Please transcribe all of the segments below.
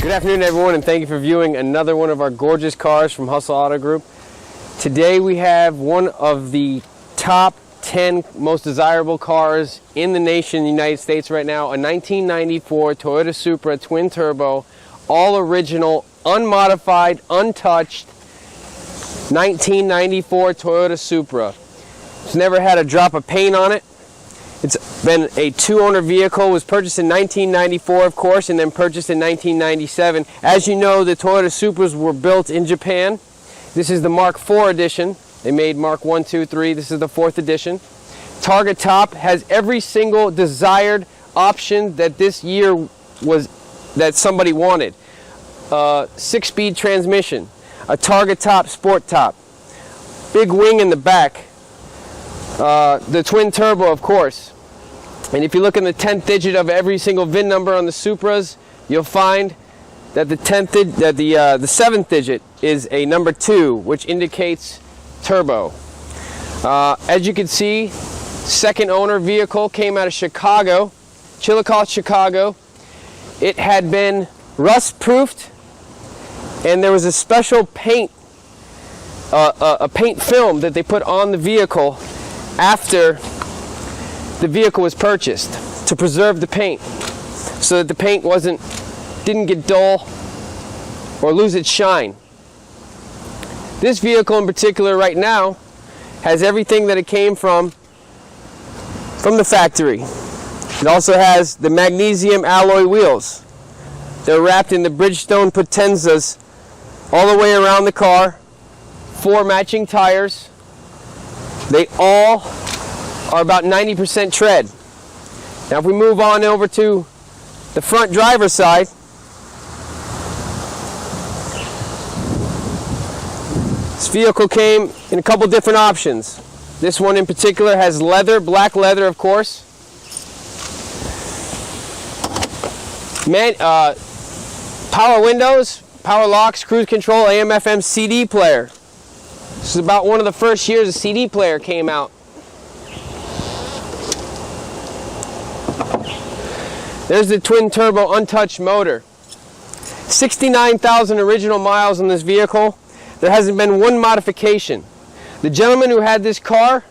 Good afternoon, everyone, and thank you for viewing another one of our gorgeous cars from Hustle Auto Group. Today we have one of the top 10 most desirable cars in the nation, the United States right now, a 1994 Toyota Supra twin turbo, all original, unmodified, untouched 1994 Toyota Supra. It's never had a drop of paint on it. It's been a two-owner vehicle, was purchased in 1994, of course, and then purchased in 1997. As you know, the Toyota Supras were built in Japan. This is the Mark IV edition. They made Mark 1, 2, 3. This is the 4th edition. Target top has every single desired option that this year was that somebody wanted. 6-speed transmission, a target top, sport top, big wing in the back, the twin turbo, of course. And if you look in the 10th digit of every single VIN number on the Supras, you'll find that the 7th digit is a number 2, which indicates turbo. As you can see, second owner vehicle, came out of Chicago, Chillicothe, Chicago. It had been rust proofed, and there was a special paint, a paint film that they put on the vehicle after the vehicle was purchased to preserve the paint, so that the paint didn't get dull or lose its shine. This vehicle in particular right now has everything that it came from the factory. It also has the magnesium alloy wheels. They're wrapped in the Bridgestone Potenzas all the way around the car. 4 matching tires. They all are about 90% tread. Now if we move on over to the front driver's side, this vehicle came in a couple different options. This one in particular has leather, black leather, of course. Power windows, power locks, cruise control, AM/FM CD player. This is about one of the first years a CD player came out. There's the twin turbo untouched motor. 69,000 original miles on this vehicle. There hasn't been one modification. The gentleman who had this car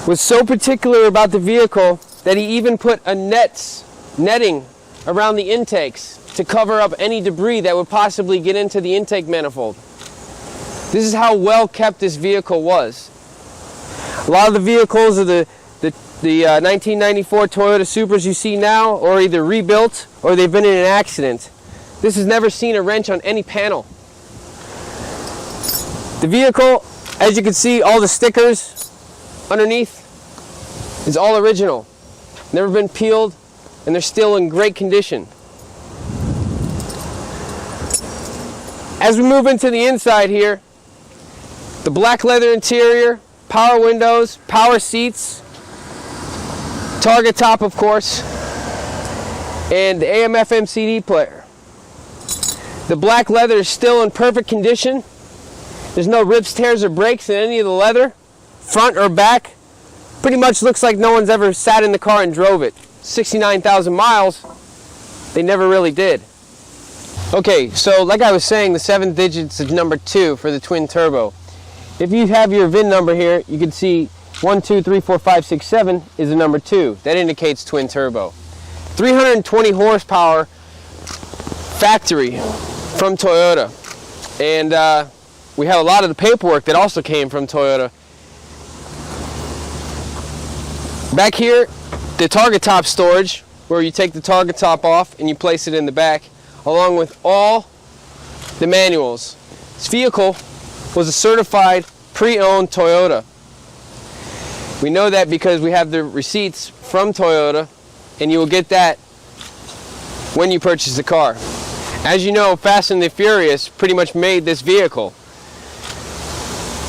was so particular about the vehicle that he even put a netting around the intakes to cover up any debris that would possibly get into the intake manifold. This is how well kept this vehicle was. A lot of the vehicles of the 1994 Toyota Supras you see now are either rebuilt or they've been in an accident. This has never seen a wrench on any panel. The vehicle, as you can see, all the stickers underneath is all original. Never been peeled, and they're still in great condition. As we move into the inside here, the black leather interior, power windows, power seats, target top, of course, and the AM/FM CD player. The black leather is still in perfect condition. There's no rips, tears, or breaks in any of the leather, front or back. Pretty much looks like no one's ever sat in the car and drove it. 69,000 miles, they never really did. Okay, so like I was saying, the 7th digit is number 2 for the twin turbo. If you have your VIN number here, you can see 1, 2, 3, 4, 5, 6, 7 is the number 2. That indicates twin turbo. 320 horsepower factory from Toyota. And we have a lot of the paperwork that also came from Toyota. Back here, the target top storage, where you take the target top off and you place it in the back, along with all the manuals. This vehicle was a certified pre-owned Toyota. We know that because we have the receipts from Toyota, and you will get that when you purchase the car. As you know, Fast and the Furious pretty much made this vehicle.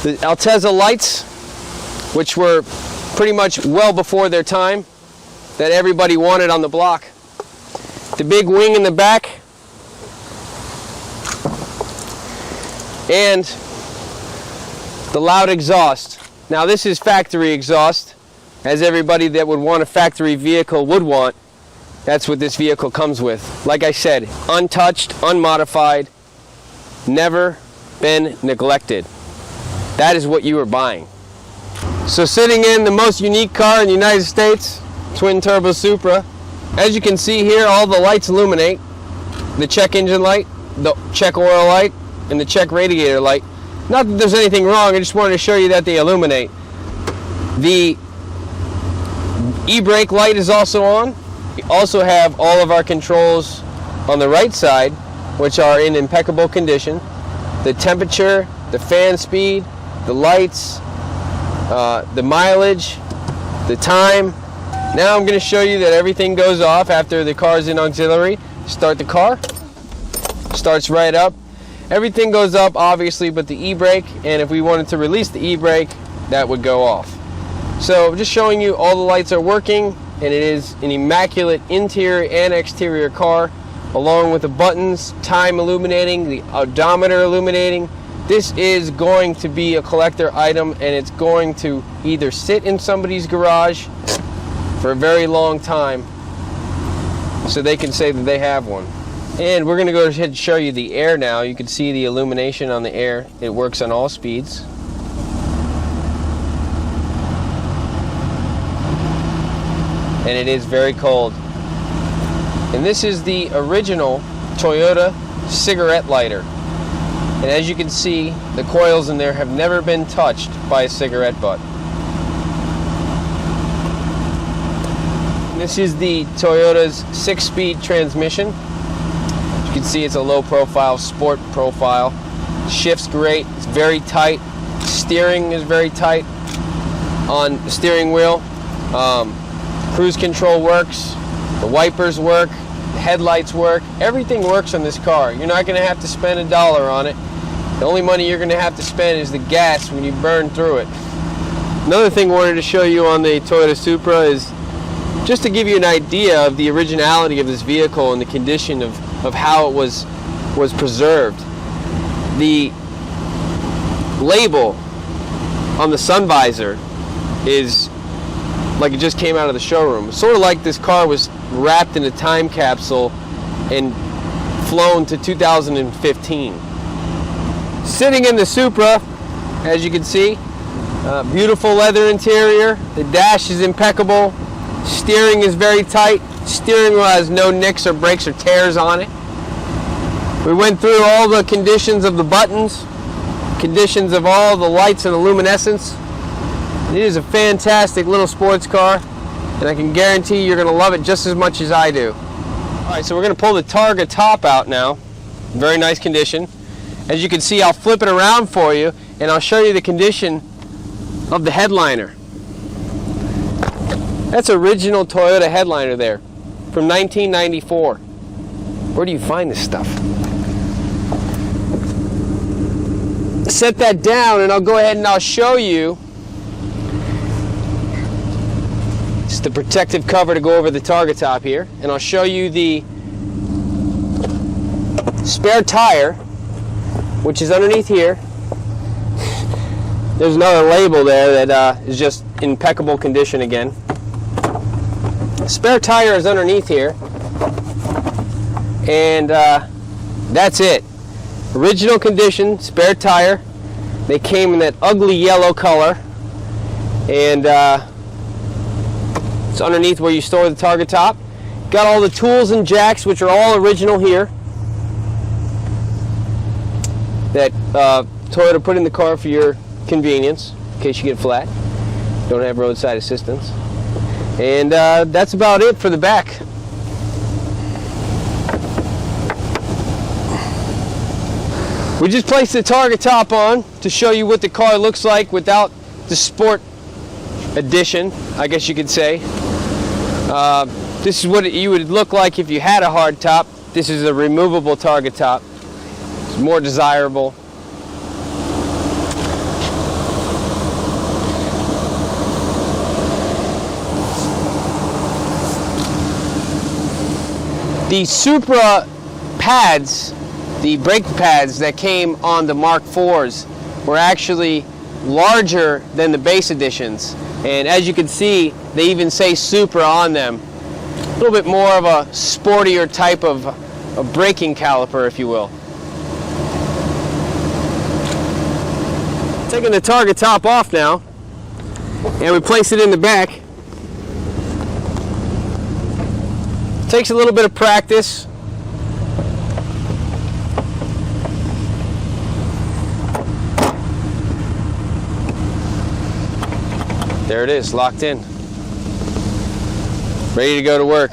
The Altezza lights, which were pretty much well before their time, that everybody wanted on the block. The big wing in the back, and the loud exhaust. Now this is factory exhaust, as everybody that would want a factory vehicle would want. That's what this vehicle comes with. Like I said, untouched, unmodified, never been neglected. That is what you are buying. So sitting in the most unique car in the United States, twin turbo Supra, as you can see here, all the lights illuminate. The check engine light, the check oil light, and the check radiator light. Not that there's anything wrong, I just wanted to show you that they illuminate. The e-brake light is also on. We also have all of our controls on the right side, which are in impeccable condition. The temperature, the fan speed, the lights, the mileage, the time. Now I'm going to show you that everything goes off after the car is in auxiliary. Start the car. Starts right up. Everything goes up, obviously, but the e-brake, and if we wanted to release the e-brake, that would go off. So just showing you all the lights are working, and it is an immaculate interior and exterior car, along with the buttons, time illuminating, the odometer illuminating. This is going to be a collector item, and it's going to either sit in somebody's garage for a very long time so they can say that they have one. And we're going to go ahead and show you the air now. You can see the illumination on the air. It works on all speeds. And it is very cold. And this is the original Toyota cigarette lighter. And as you can see, the coils in there have never been touched by a cigarette butt. This is the Toyota's 6-speed transmission. You can see it's a low profile, sport profile. Shifts great, it's very tight. Steering is very tight on the steering wheel. Cruise control works, the wipers work, the headlights work. Everything works on this car. You're not going to have to spend $1 on it. The only money you're going to have to spend is the gas when you burn through it. Another thing I wanted to show you on the Toyota Supra is just to give you an idea of the originality of this vehicle and the condition of how it was preserved. The label on the sun visor is like it just came out of the showroom. Sort of like this car was wrapped in a time capsule and flown to 2015. Sitting in the Supra, as you can see, beautiful leather interior. The dash is impeccable. Steering is very tight. Steering wheel has no nicks or breaks or tears on it. We went through all the conditions of the buttons, conditions of all the lights and the luminescence. It is a fantastic little sports car, and I can guarantee you're going to love it just as much as I do. Alright, so we're going to pull the Targa top out now. Very nice condition. As you can see, I'll flip it around for you, and I'll show you the condition of the headliner. That's original Toyota headliner there, from 1994. Where do you find this stuff? Set that down, and I'll go ahead and I'll show you. It's the protective cover to go over the Targa top here, and I'll show you the spare tire, which is underneath here. There's another label there that is just in impeccable condition again. Spare tire is underneath here, and that's it. Original condition, spare tire. They came in that ugly yellow color, and it's underneath where you store the Targa top. Got all the tools and jacks, which are all original here, that Toyota put in the car for your convenience, in case you get flat. Don't have roadside assistance. And that's about it for the back. We just placed the Targa top on to show you what the car looks like without the sport edition, I guess you could say. This is what you would look like if you had a hard top. This is a removable Targa top. It's more desirable. The Supra pads, the brake pads that came on the Mark IVs, were actually larger than the base editions. And as you can see, they even say Supra on them. little bit more of a sportier type of a braking caliper, if you will. Taking the target top off now, and we place it in the back. Takes a little bit of practice. There it is, locked in. Ready to go to work.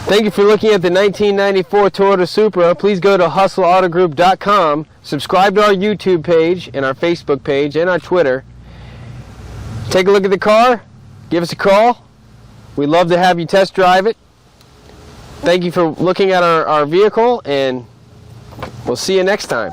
Thank you for looking at the 1994 Toyota Supra. Please go to hustleautogroup.com, subscribe to our YouTube page and our Facebook page and our Twitter. Take a look at the car, give us a call. We'd love to have you test drive it. Thank you for looking at our vehicle, and we'll see you next time.